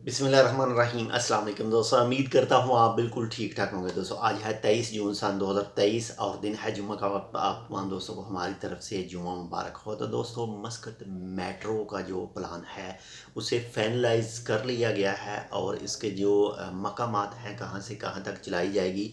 बिस्मिल्लाहिर्रहमानिर्रहीम। अस्सलाम वालेकुम दोस्तों, उम्मीद करता हूँ आप बिल्कुल ठीक ठाक होंगे। दोस्तों आज है 23 जून सन 2023 और दिन है जुम्मे का वक्त। आप तमाम दोस्तों को हमारी तरफ से जुम्मा मुबारक हो। तो दोस्तों मस्कत मेट्रो का जो प्लान है उसे फाइनलाइज कर लिया गया है और इसके जो मकामात हैं कहाँ से कहाँ तक चलाई जाएगी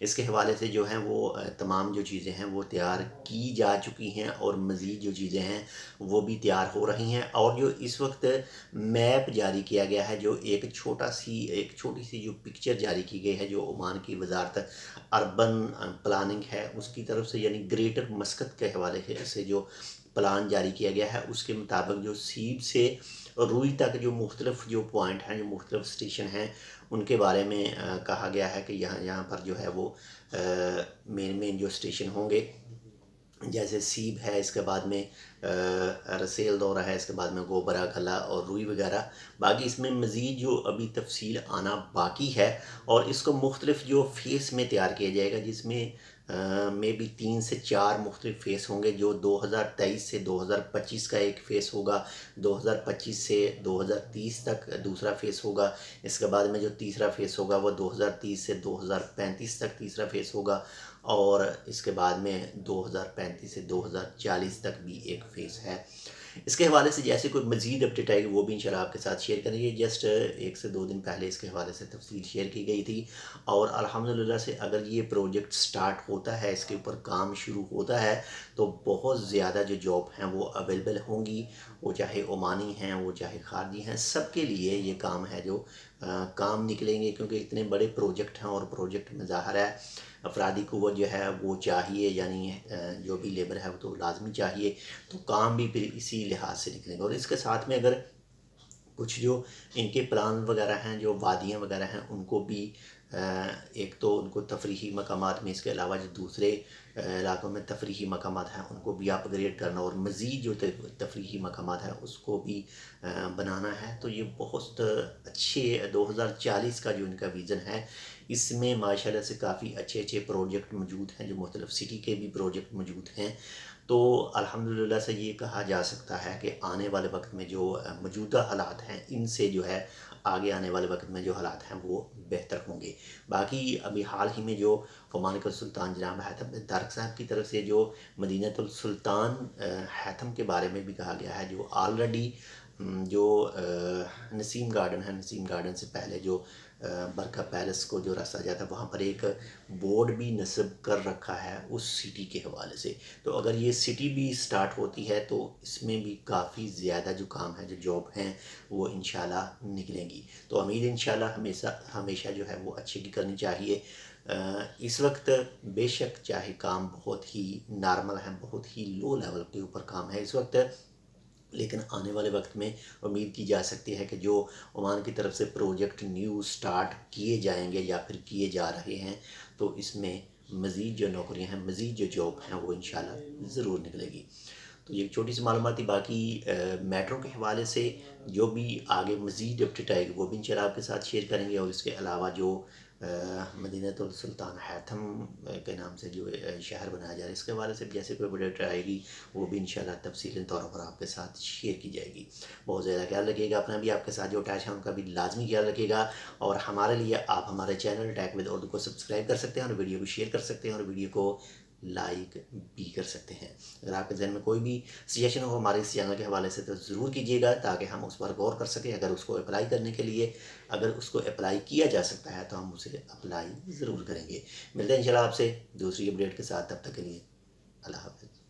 इसके हवाले से जो हैं वो तमाम जो चीज़ें हैं वो तैयार की जा चुकी हैं और मज़ीद जो चीज़ें हैं वो भी तैयार हो रही हैं। और जो इस वक्त मैप जारी किया गया है, जो एक छोटी सी जो पिक्चर जारी की गई है, जो ओमान की वजारत अर्बन प्लानिंग है उसकी तरफ से, यानी ग्रेटर मस्कत के हवाले से जो प्लान जारी किया गया है उसके मुताबिक जो सीब से रुई तक जो मुख्तलिफ जो पॉइंट हैं, जो मुख्तलिफ स्टेशन हैं, उनके बारे में कहा गया है कि यहाँ पर जो है वो मेन जो स्टेशन होंगे, जैसे सीब है, इसके बाद में रसेल दौरा है, इसके बाद में गोबरा खला और रुई वगैरह। बाकी इसमें मज़ीद जो अभी तफसील आना बाकी है और इसको मुख्तलिफ जो फ़ेस में तैयार किया जाएगा, जिसमें मे बी 3 से 4 मुख्तलिफ फ़ेस होंगे। जो 2023 से 2025 का एक फ़ेस होगा, 2025 से 2030 तक दूसरा फ़ेस होगा, इसके बाद में जो तीसरा फ़ेस होगा वो 2030 से 2035 तक तीसरा फ़ेस होगा, और इसके बाद में 2035 से 2040 तक भी एक फ़ेज़ है। इसके हवाले से जैसे कोई मज़ीद अपडेट आएगी वो भी इंशाल्लाह आपके साथ शेयर करेंगे। जस्ट 1 से 2 दिन पहले इसके हवाले से तफसील शेयर की गई थी और अल्हम्दुलिल्लाह से अगर ये प्रोजेक्ट स्टार्ट होता है, इसके ऊपर काम शुरू होता है, तो बहुत ज़्यादा जो जॉब हैं वो अवेलेबल होंगी। वो चाहे ओमानी हैं, वो चाहे खारजी हैं, सबके लिए ये काम है जो काम निकलेंगे, क्योंकि इतने बड़े प्रोजेक्ट हैं और प्रोजेक्ट में ज़ाहिर है अफरादी क़ुव्वत जो है वो चाहिए, यानी जो भी लेबर है वो तो लाजमी चाहिए, तो काम भी फिर इसी लिहाज से निकलेंगे। और इसके साथ में अगर कुछ जो इनके प्लान वगैरह हैं, जो वादियाँ वगैरह हैं, उनको भी एक तो उनको तफरीही मकामात में, इसके अलावा जो दूसरे इलाकों में तफरीही मकामात हैं उनको भी अपग्रेड करना और मज़ीद जो तफरीही मकामात हैं उसको भी बनाना है। तो ये बहुत अच्छे 2040 का जो इनका विज़न है, इसमें माशाल्लाह से काफ़ी अच्छे अच्छे प्रोजेक्ट मौजूद हैं, जो मुख्तलिफ सिटी के भी प्रोजेक्ट मौजूद हैं। तो अल्हम्दुलिल्लाह से ये कहा जा सकता है कि आने वाले वक्त में जो मौजूदा हालात हैं, इनसे जो है आगे आने वाले वक्त में जो हालात हैं वो बेहतर होंगे। बाकी अभी हाल ही में जो ममालिक सुल्तान जनाब हैथम बिन तारिक साहब की तरफ से जो मदीनतुल सुल्तान हैथम के बारे में भी कहा गया है, जो ऑलरेडी जो नसीम गार्डन है, नसीम गार्डन से पहले जो बरका पैलेस को जो रास्ता जाता है, वहाँ पर एक बोर्ड भी नस्ब कर रखा है उस सिटी के हवाले से। तो अगर ये सिटी भी स्टार्ट होती है तो इसमें भी काफ़ी ज़्यादा जो काम है, जो जॉब हैं, वो इंशाल्लाह निकलेंगी। तो उम्मीद इंशाल्लाह हमेशा हमेशा जो है वो अच्छे की करनी चाहिए। इस वक्त बेशक चाहे काम बहुत ही नॉर्मल है, बहुत ही लो लेवल के ऊपर काम है इस वक्त, लेकिन आने वाले वक्त में उम्मीद की जा सकती है कि जो ओमान की तरफ से प्रोजेक्ट न्यू स्टार्ट किए जाएंगे या फिर किए जा रहे हैं, तो इसमें मज़ीद जो नौकरियां हैं, मज़ीद जो जॉब हैं, वो इंशाल्लाह ज़रूर निकलेगी। तो ये छोटी सी मालूमात थी। बाकी मेट्रो के हवाले से जो भी आगे मज़ीद अपडेट आएगी वो भी इंशाल्लाह आपके साथ शेयर करेंगे। और इसके अलावा जो मदीनतुल सुल्तान हैथम के नाम से जो शहर बनाया जा रहा है, इसके हवाले से जैसे कोई अपडेट आएगी वो भी इंशाल्लाह तफसीली तौर पर आपके साथ शेयर की जाएगी। बहुत ज़्यादा ख्याल रखिएगा अपना भी, आपके साथ जो अटैच है उनका भी लाजमी ख्याल रखिएगा। और हमारे लिए आप हमारे चैनल टेक विद उर्दू को सब्सक्राइब कर सकते हैं और वीडियो को शेयर कर सकते हैं और वीडियो को लाइक भी कर सकते हैं। अगर आपके जहन में कोई भी सजेशन हो हमारे इस चैनल के हवाले से तो ज़रूर कीजिएगा, ताकि हम उस पर गौर कर सकें। अगर उसको अप्लाई करने के लिए, अगर उसको अप्लाई किया जा सकता है तो हम उसे अप्लाई ज़रूर करेंगे। मिलते हैं इंशाल्लाह आपसे दूसरी अपडेट के साथ, तब तक के लिए अल्लाह हाफ़िज़।